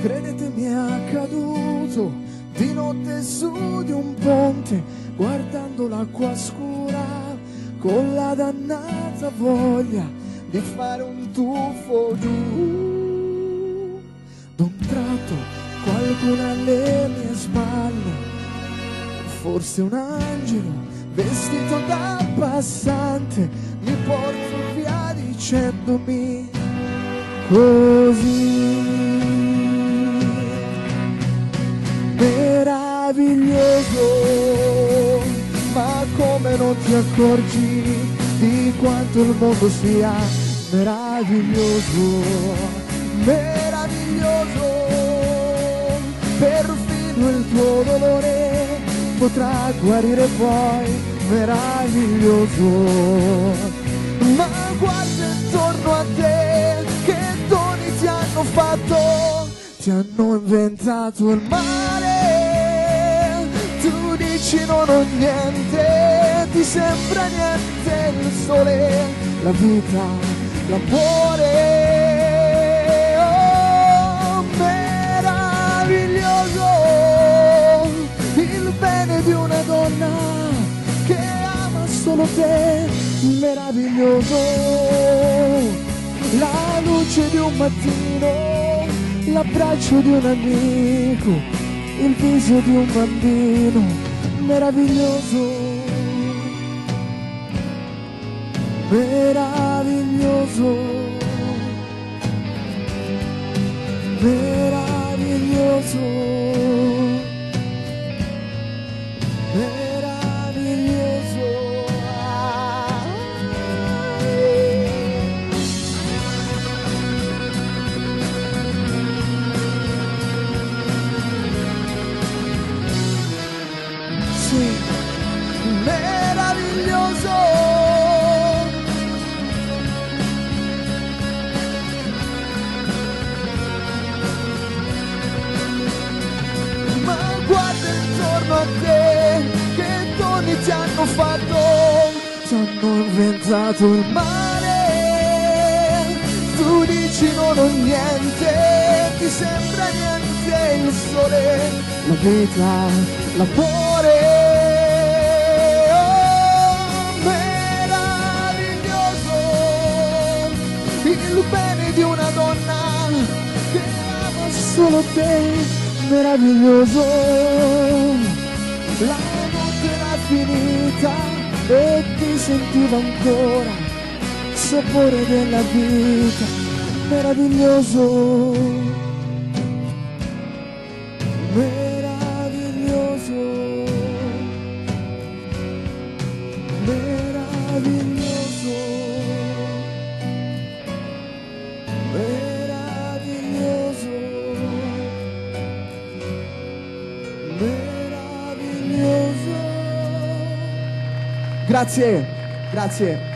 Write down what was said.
Credetemi è accaduto di notte su di un ponte, guardando l'acqua scura, con la dannata voglia di fare un tuffo giù. D'un tratto qualcuno alle mie spalle, forse un angelo vestito da passante, mi porta via dicendomi così: meraviglioso, ma come non ti accorgi di quanto il mondo sia meraviglioso, meraviglioso, perfino il tuo dolore potrà guarire poi, meraviglioso. Ma guarda intorno a te, che doni ti hanno fatto, ti hanno inventato il mare. Tu dici non ho niente, ti sembra niente il sole, la vita, l'amore. Oh, meraviglioso, il bene di una donna che ama solo te, meraviglioso, la luce di un mattino, l'abbraccio di un amico, il viso di un bambino, meraviglioso, meraviglioso, meraviglioso, meraviglioso. Sì, meraviglioso. Ma guarda intorno a te, che doni ti hanno fatto, ti hanno inventato il mare. Tu dici non ho niente, ti sembra niente il sole, la vita, l'amore. Oh, meraviglioso, il bene di una donna che ama solo te, meraviglioso. La notte era finita e ti sentiva ancora il sapore della vita, meraviglioso, meraviglioso, meraviglioso, meraviglioso, meraviglioso. Grazie, grazie.